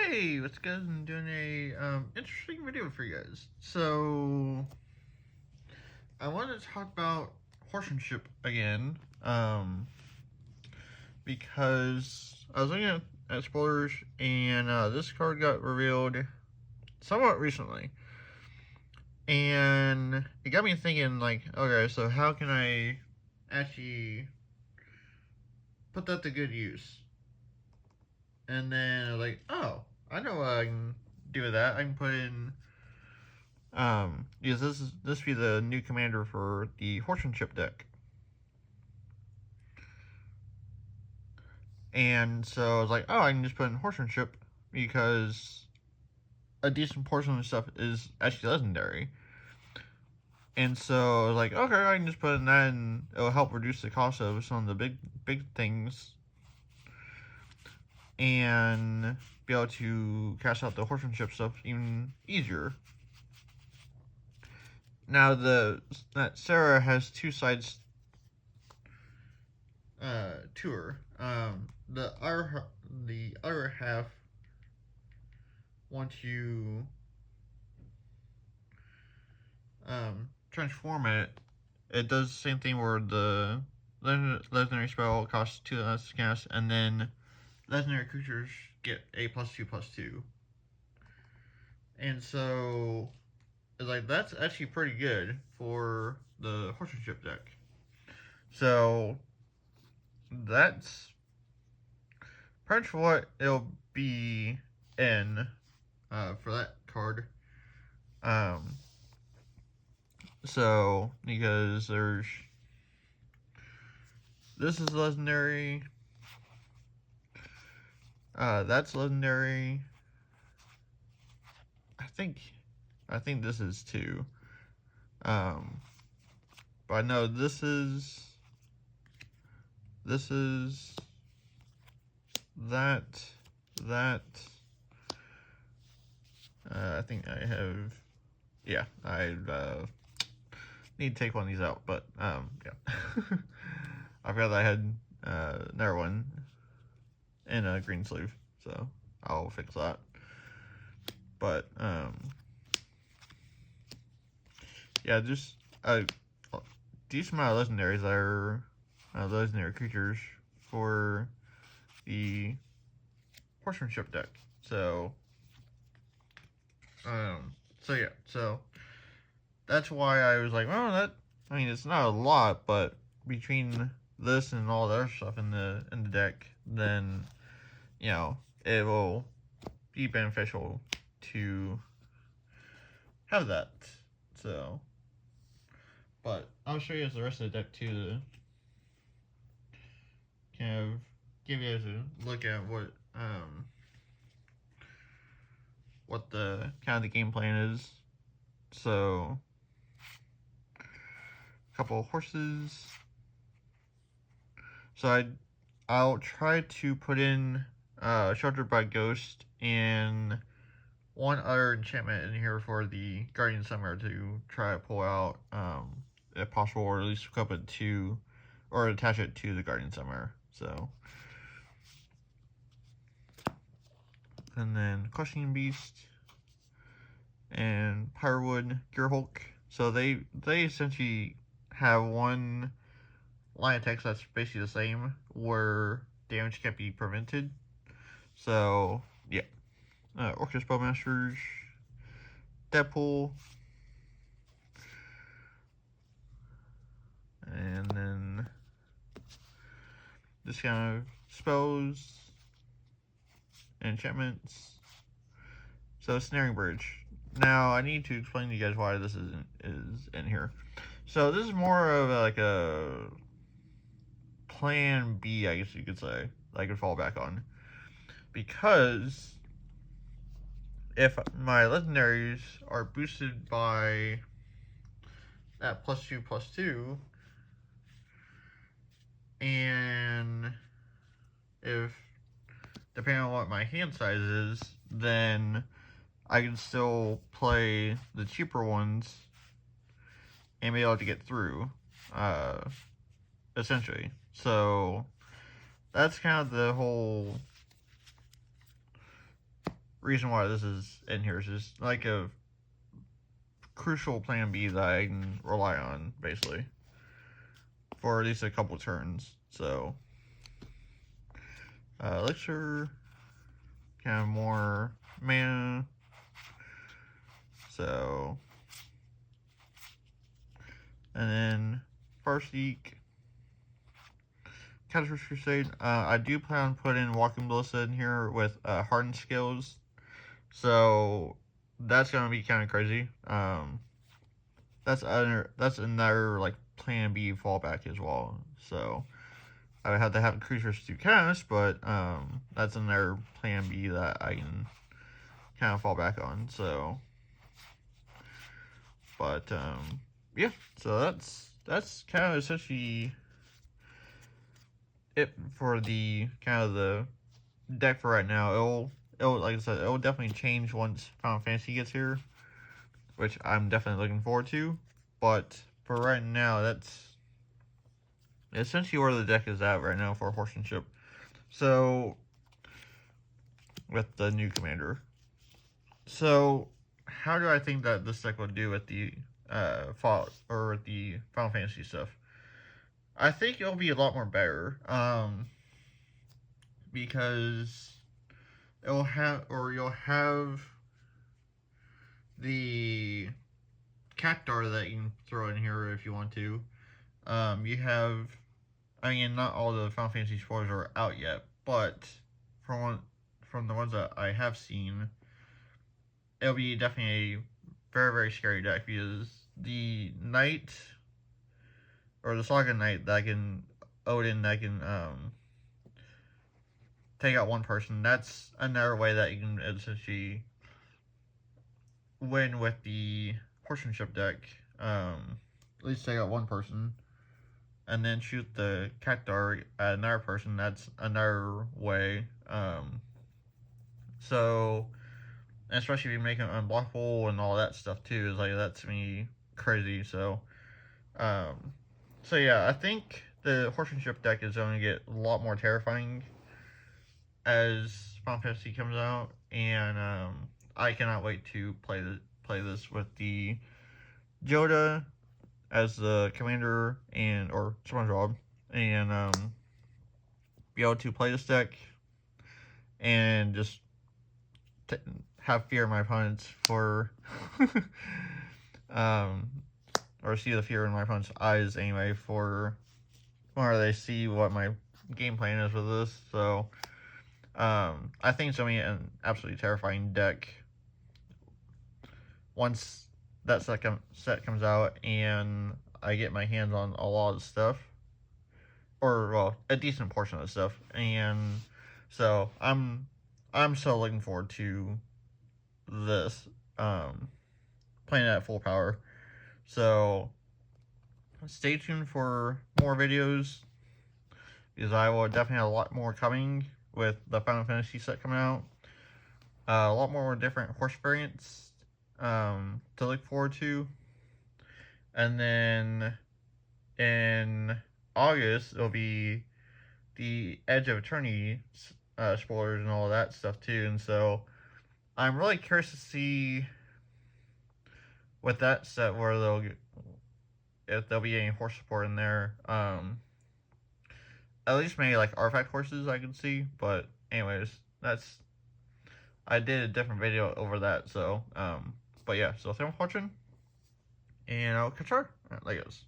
Hey, what's good? I'm doing a interesting video for you guys. So I wanted to talk about horsemanship again, because I was looking at spoilers, and this card got revealed somewhat recently, and it got me thinking, like, okay, so how can I actually put that to good use? And then I was like, oh, I know what I can do with that. I can put in yes, this be the new commander for the horsemanship deck. And so I was like, oh, I can just put in horsemanship because a decent portion of stuff is actually legendary. And so I was like, okay, I can just put in that, and it'll help reduce the cost of some of the big things, and be able to cast out the horsemanship stuff even easier. Now that Sarah has two sides to her. The other half, once you transform it, it does the same thing where the legendary spell costs 2 less to cast, and then legendary creatures get a +2/+2. And so it's like, that's actually pretty good for the horsemanship deck. So that's pretty much what it'll be in for that card. So because there's this is legendary, that's legendary. I think this is too. But I know this is that. I think I have. Yeah, I need to take one of these out, but yeah. I forgot that I had another one in a green sleeve, so I'll fix that. But yeah, just a decent amount of legendaries that are legendary creatures for the horsemanship deck. So yeah, so that's why I was like, well, I mean, it's not a lot, but between this and all the other stuff in the deck, then it will be beneficial to have that. So, but I'll show you guys the rest of the deck too, to kind of give you guys a look at what the kind of the game plan is. So, a couple of horses. So I'll try to put in Sheltered by Ghost and one other enchantment in here for the Guardian Summer to try to pull out, if possible, or at least hook it to, or attach it to the Guardian Summer. So, and then Crushing Beast and Pyrowood Gearhulk. So they essentially have one line of text that's basically the same, where damage can't be prevented. So yeah, Orcus Bowmasters, Deadpool, and then this kind of spells, enchantments. So Snaring Bridge. Now I need to explain to you guys why this is in here. So this is more of like a plan B, I guess you could say, that I could fall back on. Because if my legendaries are boosted by that +2/+2, and if, depending on what my hand size is, then I can still play the cheaper ones and be able to get through, essentially. So that's kind of the whole reason why this is in here is just like a crucial plan B that I can rely on, basically, for at least a couple turns. So, Elixir, kind of more mana. So, and then Farseek, Catcher's Crusade. I do plan on putting Walking Ballista in here with hardened skills. So that's gonna be kind of crazy. That's another like plan B fallback as well. So I would have to have creatures to cast, but that's another plan B that I can kind of fall back on. So, but yeah. So that's kind of essentially it for the kind of the deck for right now. It'll like I said, it'll definitely change once Final Fantasy gets here, which I'm definitely looking forward to. But for right now, that's essentially where the deck is at right now for Horsemanship. So with the new commander. So how do I think that this deck will do with the Final Fantasy stuff? I think it'll be a lot more better. Because you'll have the Cactar that you can throw in here if you want to. You have, I mean, not all the Final Fantasy spoilers are out yet, but from the ones that I have seen, it'll be definitely a very, very scary deck, because the Knight, or the Saga Knight Odin that can take out one person, that's another way that you can essentially win with the Horsemanship deck. At least take out one person, and then shoot the Cactar at another person. That's another way. So, especially if you make it unblockable and all that stuff too, is like, that's me crazy. So, so yeah, I think the Horsemanship deck is going to get a lot more terrifying as Final Fantasy comes out, and I cannot wait to play this with the Joda as the commander or SpongeBob, and be able to play this deck and just have fear in my opponents for or see the fear in my opponent's eyes anyway, for whenever they see what my game plan is with this. So I think it's going to be an absolutely terrifying deck once that set comes out and I get my hands on a lot of stuff, or well, a decent portion of the stuff. And so I'm so looking forward to this, playing it at full power. So stay tuned for more videos, because I will definitely have a lot more coming with the Final Fantasy set coming out. A lot more different horse variants to look forward to. And then in August, it'll be the Edge of Eternity spoilers and all of that stuff too. And so I'm really curious to see with that set where if there'll be any horse support in there. At least maybe like artifact horses I can see. But anyways, I did a different video over that. So but yeah, so thanks for watching, and I'll catch you later. Alright, there goes.